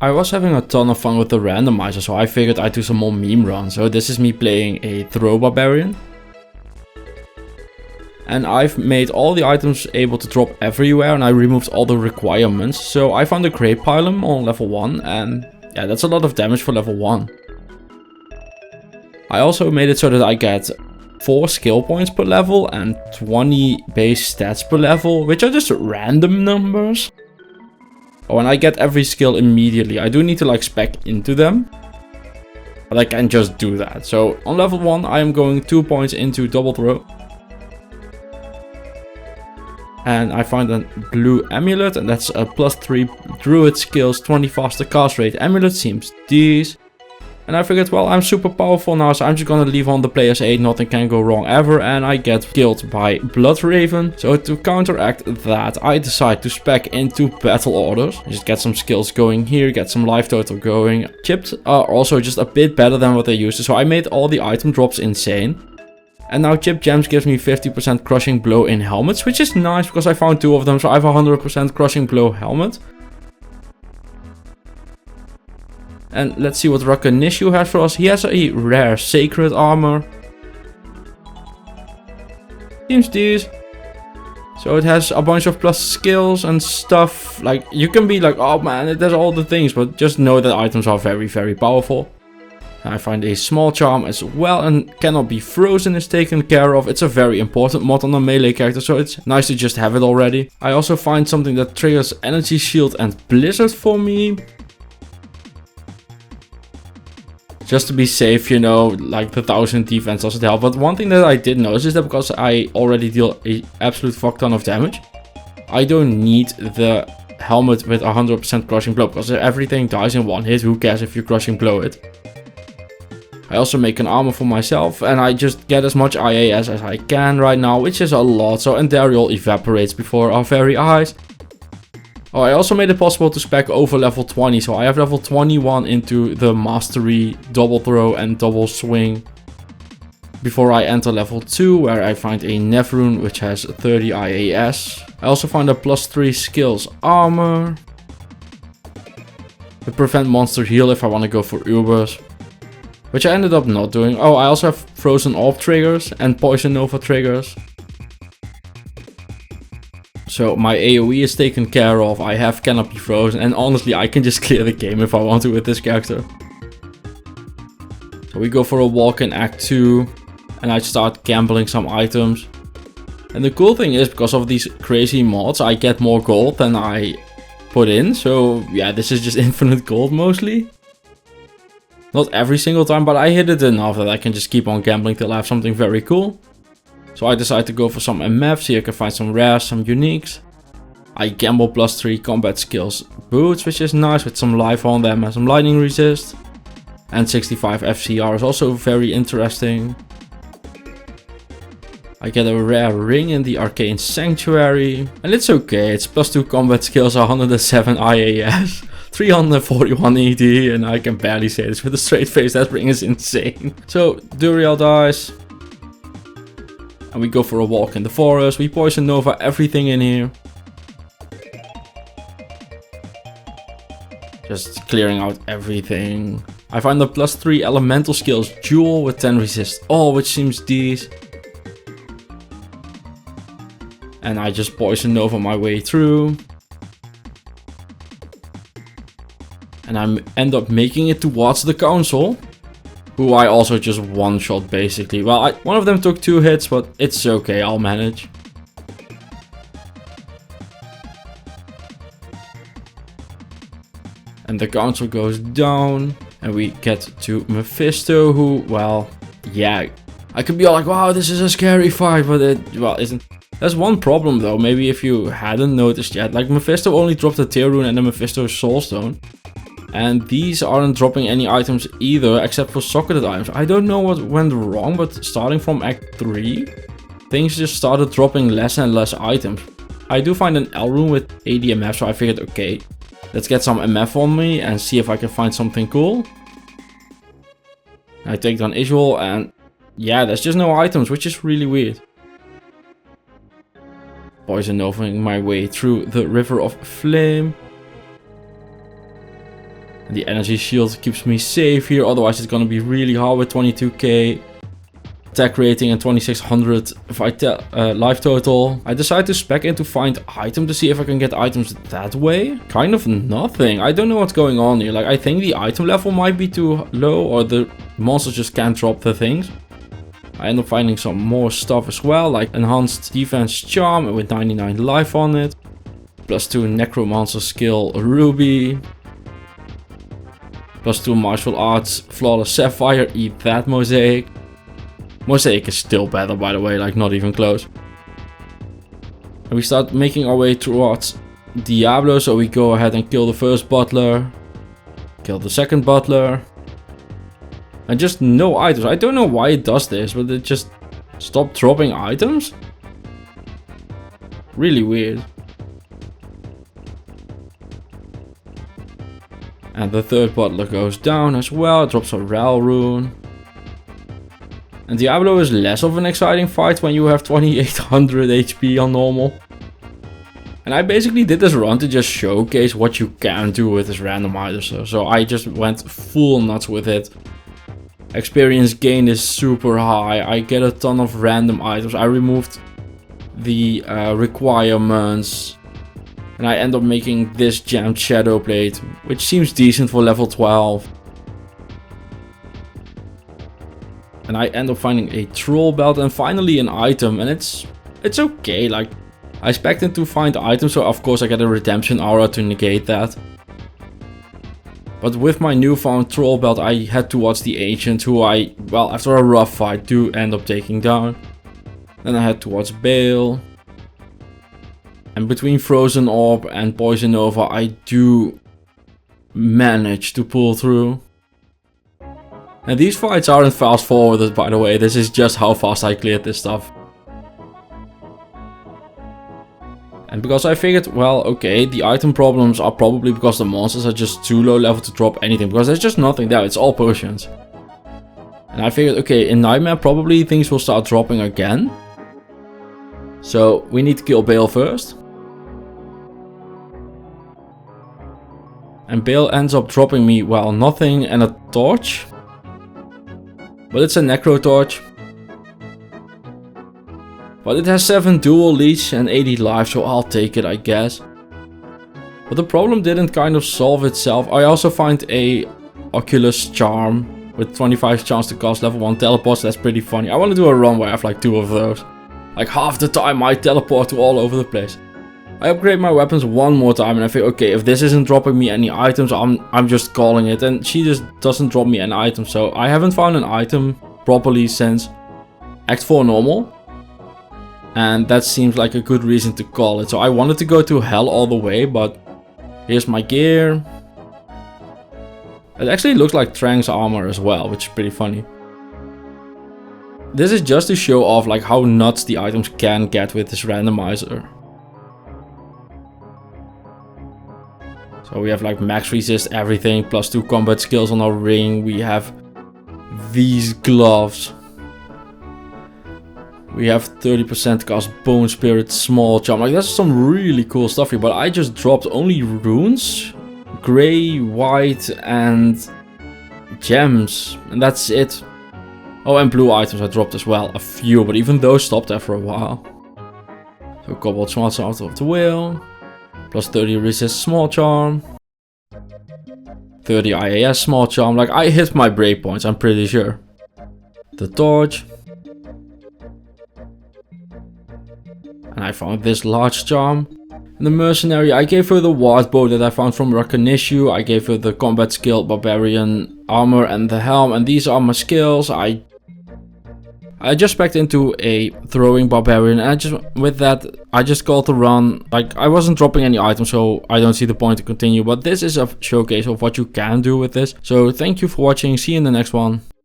I was having a ton of fun with the randomizer, so I figured I'd do some more meme runs. So this is me playing a throw barbarian. And I've made all the items able to drop everywhere, and I removed all the requirements. So I found a great pylon on level 1, and yeah, that's a lot of damage for level 1. I also made it so that I get 4 skill points per level and 20 base stats per level, which are just random numbers. Oh, and I get every skill immediately. I do need to like spec into them, but I can just do that. So on level 1 I am going 2 points into double throw. And I find a blue amulet, and that's a +3 druid skills, 20 faster cast rate amulet, seems decent. And I figured, well, I'm super powerful now, so I'm just gonna leave on the player's aid, nothing can go wrong ever, and I get killed by Blood Raven. So to counteract that, I decide to spec into battle orders. Just get some skills going here, get some life total going. Chipped are also just a bit better than what they used to, so I made all the item drops insane. And now Chip Gems gives me 50% crushing blow in helmets, which is nice because I found 2 of them, so I have a 100% crushing blow helmet. And let's see what Rakanishu has for us. He has a rare sacred armor. Seems decent. So it has a bunch of plus skills and stuff. Like, you can be like, oh man, it does all the things, but just know that items are very, very powerful. I find a small charm as well, and cannot be frozen is taken care of. It's a very important mod on a melee character, so it's nice to just have it already. I also find something that triggers energy shield and blizzard for me. Just to be safe, you know, like the 1000 defense doesn't help. But one thing that I did notice is that because I already deal an absolute fuck ton of damage, I don't need the helmet with 100% crushing blow, because if everything dies in one hit, who cares if you crushing blow it. I also make an armor for myself, and I just get as much IAS as I can right now, which is a lot. So Andariel evaporates before our very eyes. Oh, I also made it possible to spec over level 20, so I have level 21 into the mastery, double throw and double swing before I enter level 2, where I find a Nevrune which has 30 IAS. I also find a +3 skills armor to prevent monster heal if I want to go for Ubers, which I ended up not doing. Oh, I also have frozen orb triggers and poison nova triggers. So my AoE is taken care of, I have cannot be frozen, and honestly I can just clear the game if I want to with this character. So we go for a walk in Act 2, and I start gambling some items. And the cool thing is, because of these crazy mods, I get more gold than I put in. So yeah, this is just infinite gold mostly. Not every single time, but I hit it enough that I can just keep on gambling till I have something very cool. So I decide to go for some MFs. Here I can find some rares, some uniques. I gamble +3 combat skills boots, which is nice with some life on them and some lightning resist. And 65 FCR is also very interesting. I get a rare ring in the Arcane Sanctuary. And it's okay, it's +2 combat skills, 107 IAS. 341 ED, and I can barely say this with a straight face, that ring is insane. So Duriel dies. And we go for a walk in the forest. We poison nova everything in here. Just clearing out everything. I find the +3 elemental skills jewel with 10 resist all, which seems decent. And I just poison nova my way through. And I end up making it towards the council, who I also just one-shot basically. Well, one of them took 2 hits, but it's okay, I'll manage. And the council goes down, and we get to Mephisto, who, well, yeah. I could be all like, wow, this is a scary fight, but it, well, isn't. There's one problem though, maybe if you hadn't noticed yet. Like, Mephisto only dropped a Tear Rune and the Mephisto Soulstone. And these aren't dropping any items either, except for socketed items. I don't know what went wrong, but starting from Act 3, things just started dropping less and less items. I do find an L rune with ADMF, so I figured, okay, let's get some MF on me and see if I can find something cool. I take down Isual, and yeah, there's just no items, which is really weird. Poison Novaing my way through the River of Flame. And the energy shield keeps me safe here, otherwise it's gonna be really hard with 22k attack rating and 2600 life total. I decided to spec in to find item to see if I can get items that way. Kind of nothing. I don't know what's going on here. Like, I think the item level might be too low, or the monsters just can't drop the things. I end up finding some more stuff as well, like enhanced defense charm with 99 life on it. +2 necromancer skill ruby. +2 martial arts flawless sapphire. Eat that, mosaic. Mosaic is still better, by the way, like not even close. And we start making our way towards Diablo, so we go ahead and kill the first butler. Kill the second butler. And just no items. I don't know why it does this, but it just stopped dropping items. Really weird. And the third butler goes down as well. It drops a Rel rune. And Diablo is less of an exciting fight when you have 2800 HP on normal. And I basically did this run to just showcase what you can do with this randomizer. So I just went full nuts with it. Experience gain is super high. I get a ton of random items. I removed the requirements. And I end up making this jammed shadow plate, which seems decent for level 12. And I end up finding a troll belt and finally an item, and it's okay. Like, I expected to find items, so of course I get a redemption aura to negate that. But with my newfound troll belt, I head towards the ancient, who I, well, after a rough fight, do end up taking down. Then I head towards Bale. And between Frozen Orb and Poison Nova, I do manage to pull through. And these fights aren't fast forwarded, by the way. This is just how fast I cleared this stuff. And because I figured, well, okay, the item problems are probably because the monsters are just too low level to drop anything. Because there's just nothing there, it's all potions. And I figured, okay, in Nightmare probably things will start dropping again. So we need to kill Bale first. And Bale ends up dropping me, well, nothing and a torch. But it's a necro torch. But it has 7 dual leech and 80 life, so I'll take it, I guess. But the problem didn't kind of solve itself. I also find a Oculus charm with 25 chance to cast level 1 teleports. That's pretty funny. I want to do a run where I have like 2 of those. Like half the time I teleport to all over the place. I upgrade my weapons one more time and I think, okay, if this isn't dropping me any items, I'm just calling it. And she just doesn't drop me any items. So I haven't found an item properly since Act 4 normal. And that seems like a good reason to call it. So I wanted to go to hell all the way, but here's my gear. It actually looks like Trang's armor as well, which is pretty funny. This is just to show off like how nuts the items can get with this randomizer. So we have like max resist everything, +2 combat skills on our ring. We have these gloves. We have 30% cast bone spirit, small charm. Like that's some really cool stuff here, but I just dropped only runes, gray, white and gems, and that's it. Oh, and blue items I dropped as well, a few, but even those stopped after a while. So cobalt small charm of the wheel, +30 resist small charm, 30 IAS small charm. Like I hit my breakpoints, I'm pretty sure. The torch. And I found this large charm. And the mercenary, I gave her the ward bow that I found from Rakanishu. I gave her the combat skill, barbarian armor and the helm. And these are my skills. I just spec'd into a throwing barbarian, and with that I just called the run. Like I wasn't dropping any items, so I don't see the point to continue, but this is a showcase of what you can do with this. So thank you for watching, see you in the next one.